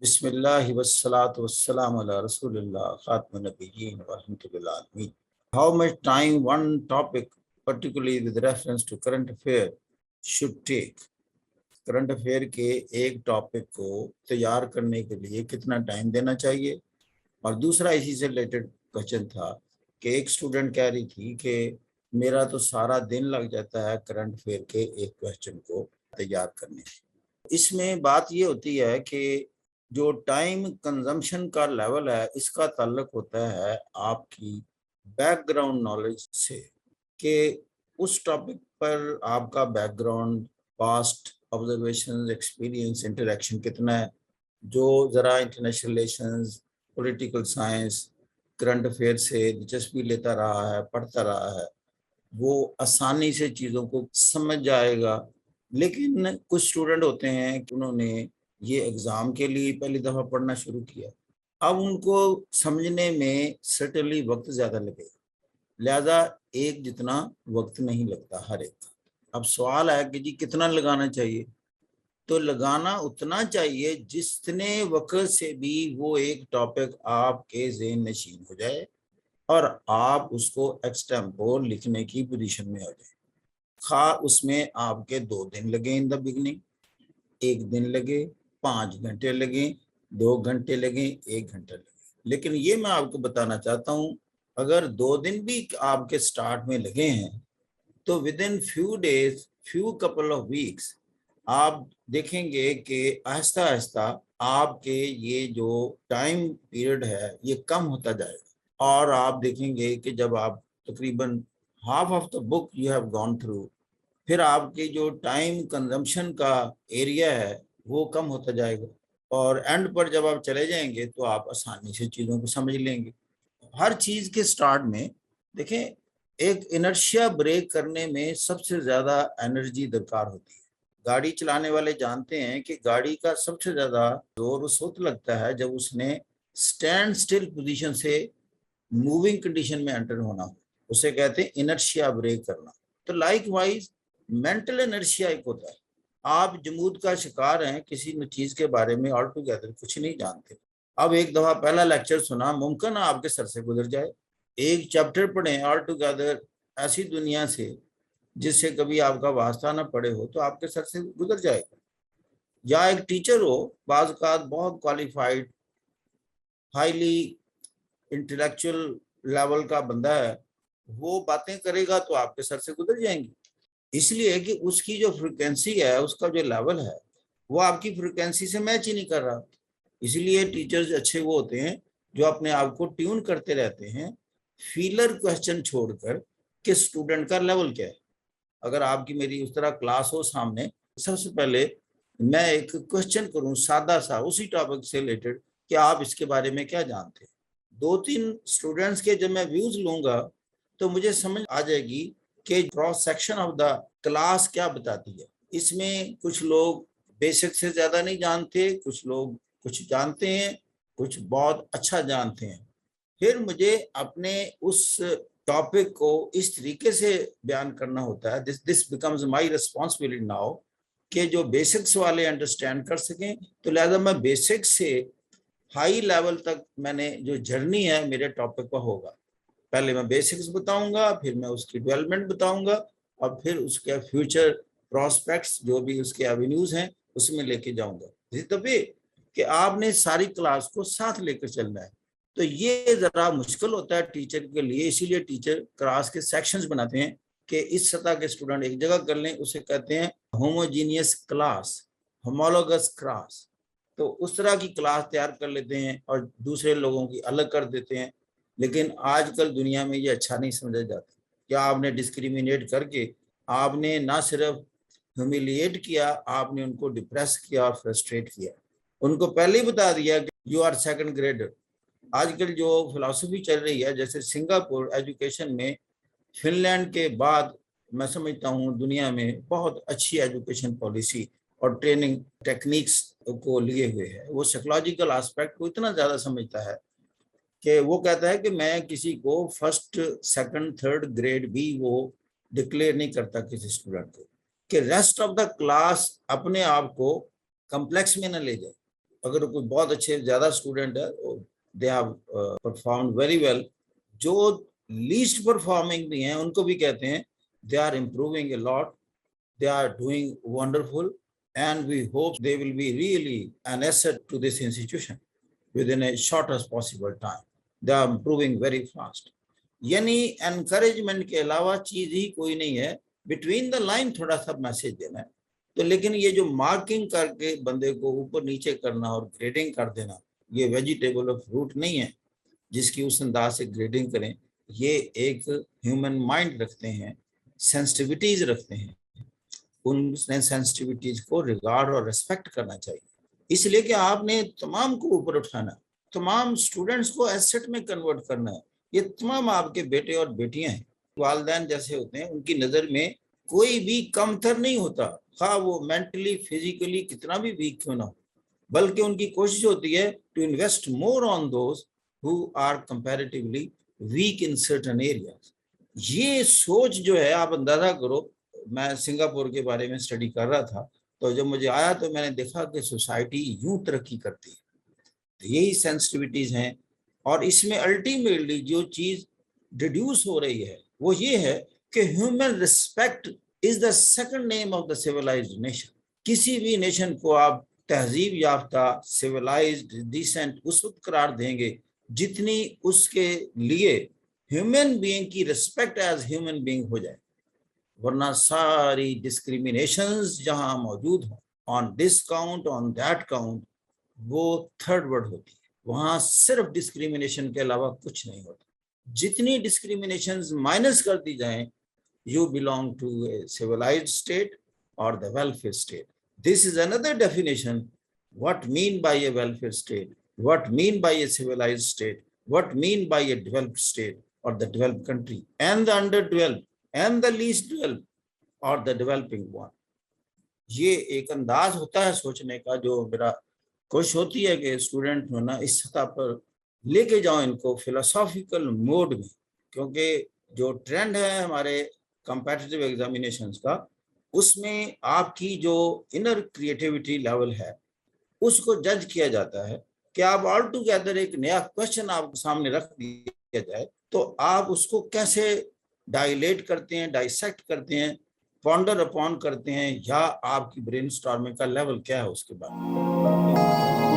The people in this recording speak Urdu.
بسم اللہ والصلاة والسلام علی رسول اللہ خاتم النبیین ورحمۃ للعالمین. How much time one topic, particularly with reference to current affair, should take? Current affair کے ایک ٹاپک کو تیار کرنے کے لیے کتنا ٹائم دینا چاہیے؟ اور دوسرا اسی سے ریلیٹڈ کوشچن تھا کہ ایک اسٹوڈنٹ کہہ رہی تھی کہ میرا تو سارا دن لگ جاتا ہے کرنٹ افیئر کے ایک کوشچن کو تیار کرنے میں. اس میں بات یہ ہوتی ہے کہ جو ٹائم کنزمپشن کا لیول ہے اس کا تعلق ہوتا ہے آپ کی بیک گراؤنڈ نالج سے، کہ اس ٹاپک پر آپ کا back ground, past observations, experience, interaction کتنا ہے. جو ذرا international relations, political science, current affair سے دلچسپی لیتا رہا ہے، پڑھتا رہا ہے، وہ آسانی سے چیزوں کو سمجھ جائے گا. لیکن کچھ اسٹوڈنٹ ہوتے ہیں کہ انہوں نے یہ ایگزام کے لیے پہلی دفعہ پڑھنا شروع کیا، اب ان کو سمجھنے میں سرٹنلی وقت زیادہ لگے گا، لہذا ایک جتنا وقت نہیں لگتا ہر ایک کا. اب سوال ہے کہ جی کتنا لگانا چاہیے؟ تو لگانا اتنا چاہیے جتنے وقت سے بھی وہ ایک ٹاپک آپ کے ذہن نشین ہو جائے اور آپ اس کو ایکسٹیمپو لکھنے کی پوزیشن میں ہو جائے. خواہ اس میں آپ کے 2 دن لگیں ان دا بگننگ، 1 دن لگے، 5 گھنٹے لگیں، 2 گھنٹے لگیں، 1 گھنٹہ لگیں. لیکن یہ میں آپ کو بتانا چاہتا ہوں، اگر 2 دن بھی آپ کے سٹارٹ میں لگے ہیں تو within few days, few couple of weeks آپ دیکھیں گے کہ آہستہ آہستہ آپ کے یہ جو ٹائم پیریڈ ہے یہ کم ہوتا جائے گا، اور آپ دیکھیں گے کہ جب آپ تقریباً half of the book you have gone through, پھر آپ کے جو ٹائم کنزمپشن کا ایریا ہے وہ کم ہوتا جائے گا، اور اینڈ پر جب آپ چلے جائیں گے تو آپ آسانی سے چیزوں کو سمجھ لیں گے. ہر چیز کے سٹارٹ میں دیکھیں ایک انرشیا بریک کرنے میں سب سے زیادہ انرجی درکار ہوتی ہے. گاڑی چلانے والے جانتے ہیں کہ گاڑی کا سب سے زیادہ زور اس وقت لگتا ہے جب اس نے سٹینڈ سٹل پوزیشن سے موونگ کنڈیشن میں انٹر ہونا ہو، اسے کہتے ہیں انرشیا بریک کرنا. تو لائک وائز مینٹل انرشیا ایک ہوتا ہے. آپ جمود کا شکار ہیں، کسی چیز کے بارے میں آل ٹوگیدر کچھ نہیں جانتے. اب ایک دفعہ پہلا لیکچر سنا، ممکن ہے آپ کے سر سے گزر جائے. ایک چیپٹر پڑھیں آل ٹوگیدر ایسی دنیا سے جس سے کبھی آپ کا واسطہ نہ پڑے ہو، تو آپ کے سر سے گزر جائے گا. یا ایک ٹیچر ہو، بعض اوقات بہت کوالیفائڈ، ہائیلی انٹلیکچوئل لیول کا بندہ ہے، وہ باتیں کرے گا تو آپ کے سر سے گزر جائیں گی، اس لیے کہ اس کی جو فریکوینسی ہے، اس کا جو لیول ہے وہ آپ کی فریکوینسی سے میچ ہی نہیں کر رہا. اسی لیے ٹیچرز اچھے وہ ہوتے ہیں جو اپنے آپ کو ٹیون کرتے رہتے ہیں، فیلر کوشچن چھوڑ کر کہ اسٹوڈنٹ کا لیول کیا ہے. اگر آپ کی میری اس طرح کلاس ہو سامنے، سب سے پہلے میں ایک کوشچن کروں سادہ سا اسی ٹاپک سے ریلیٹڈ کہ آپ اس کے بارے میں کیا جانتے ہیں. 2-3 اسٹوڈنٹس کے جب میں ویوز لوں گا تو مجھے سمجھ آ جائے گی کہ cross section of the class کیا بتاتی ہے. اس میں کچھ لوگ بیسک سے زیادہ نہیں جانتے، کچھ لوگ کچھ جانتے ہیں، کچھ بہت اچھا جانتے ہیں. پھر مجھے اپنے اس ٹاپک کو اس طریقے سے بیان کرنا ہوتا ہے، this becomes my responsibility now, کہ جو بیسکس والے انڈرسٹینڈ کر سکیں. تو لہذا میں بیسک سے ہائی لیول تک میں نے جو جرنی ہے میرے ٹاپک پر ہوگا. پہلے میں بیسکس بتاؤں گا، پھر میں اس کی ڈیولپمنٹ بتاؤں گا، اور پھر اس کے فیوچر پراسپیکٹس جو بھی اس کے ایونیوز ہیں اس میں لے کے جاؤں گا. اسی طرح کہ آپ نے ساری کلاس کو ساتھ لے کر چلنا ہے. تو یہ ذرا مشکل ہوتا ہے ٹیچر کے لیے، اسی لیے ٹیچر کلاس کے سیکشنز بناتے ہیں کہ اس سطح کے اسٹوڈنٹ ایک جگہ کر لیں، اسے کہتے ہیں ہوموجینیس کلاس، ہومولوگس کلاس. تو اس طرح کی کلاس تیار کر لیتے ہیں اور دوسرے لوگوں کی الگ کر دیتے ہیں. لیکن آج کل دنیا میں یہ اچھا نہیں سمجھا جاتا کہ آپ نے ڈسکریمنیٹ کر کے آپ نے نہ صرف ہیومیلیٹ کیا، آپ نے ان کو ڈپریس کیا اور فرسٹریٹ کیا. ان کو پہلے ہی بتا دیا کہ یو آر سیکنڈ گریڈر. آج کل جو فلسفی چل رہی ہے، جیسے سنگاپور ایجوکیشن میں فن لینڈ کے بعد میں سمجھتا ہوں دنیا میں بہت اچھی ایجوکیشن پالیسی اور ٹریننگ ٹیکنیکس کو لیے ہوئے ہے. وہ سائیکولوجیکل آسپیکٹ کو اتنا زیادہ سمجھتا ہے کہ وہ کہتا ہے کہ میں کسی کو فرسٹ، سیکنڈ، تھرڈ گریڈ بھی وہ ڈکلیئر نہیں کرتا کسی اسٹوڈنٹ کو، کہ ریسٹ آف دا کلاس اپنے آپ کو کمپلیکس میں نہ لے جائے. اگر کوئی بہت اچھے زیادہ اسٹوڈنٹ ہے they have performed very well. جو لیسٹ پرفارمنگ بھی ہیں ان کو بھی کہتے ہیں they are improving a lot, they are doing wonderful, and we hope they will be really an asset to this institution within a shortest possible time. They are improving very fast. یعنی انکریجمنٹ کے علاوہ چیز ہی کوئی نہیں ہے, بٹوین دا لائن تھوڑا سا میسج دینا ہے. تو لیکن یہ جو مارکنگ کر کے بندے کو اوپر نیچے کرنا اور گریڈنگ کر دینا, یہ ویجیٹیبل اور فروٹ نہیں ہے جس کی اس انداز سے گریڈنگ کریں. یہ ایک ہیومن مائنڈ رکھتے ہیں, سینسٹیوٹیز رکھتے ہیں, ان سینسٹیوٹیز کو ریگارڈ اور ریسپیکٹ کرنا چاہیے. اس لیے کہ آپ نے تمام کو اوپر اٹھانا, تمام اسٹوڈنٹس کو ایسٹ میں کنورٹ کرنا ہے. یہ تمام آپ کے بیٹے اور بیٹیاں ہیں. والدین جیسے ہوتے ہیں ان کی نظر میں کوئی بھی کمتر نہیں ہوتا, خواہ وہ مینٹلی فزیکلی کتنا بھی ویک کیوں نہ ہو, بلکہ ان کی کوشش ہوتی ہے to invest more on those who are comparatively weak in certain areas. یہ سوچ جو ہے, آپ اندازہ کرو, میں سنگاپور کے بارے میں اسٹڈی کر رہا تھا, تو جب مجھے آیا تو میں نے دیکھا کہ سوسائٹی یوں ترقی کرتی ہے. یہی سینسٹیوٹیز ہیں, اور اس میں الٹیمیٹلی جو چیز ڈیڈیوس ہو رہی ہے وہ یہ ہے کہ human respect is the second name of the civilised nation. کسی بھی نیشن کو آپ تہذیب یافتہ, سیولائزڈ, ڈیسنٹ اس وقت قرار دیں گے جتنی اس کے لیے ہیومن بینگ کی ریسپیکٹ ایز ہیومن بینگ ہو جائے. ورنہ ساری ڈسکریمنیشنز جہاں موجود ہوں, آن دس کاؤنٹ, آن دیٹ کاؤنٹ, وہ تھرڈ ورڈ ہوتی ہے. وہاں صرف ڈسکریمنیشن کے علاوہ کچھ نہیں ہوتا. جتنی ڈسکریمنیشنز مائنس کر دی جائیں, you belong to a civilized state or the welfare state. This is another definition. What mean by a welfare state? What mean by a civilized state? What mean by a developed state or the developed country? And the underdeveloped and the least developed or the developing one. یہ ایک انداز ہوتا ہے سوچنے کا جو میرا کوشش ہوتی ہے کہ اسٹوڈنٹ ہونا اس سطح پر لے کے جاؤں ان کو فلسافیکل موڈ میں. کیونکہ جو ٹرینڈ ہے ہمارے کمپیٹیٹیو ایگزامینیشنز کا, اس میں آپ کی جو انر کریٹیوٹی لیول ہے اس کو جج کیا جاتا ہے کہ آپ آل ٹوگیدر ایک نیا کوشچن آپ سامنے رکھ دیا جائے تو آپ اس کو کیسے ڈائلیٹ کرتے ہیں, ڈائسیکٹ کرتے ہیں, پونڈر اپون کرتے ہیں, یا آپ کی برین سٹارمنگ کا لیول کیا ہے اس کے بعد.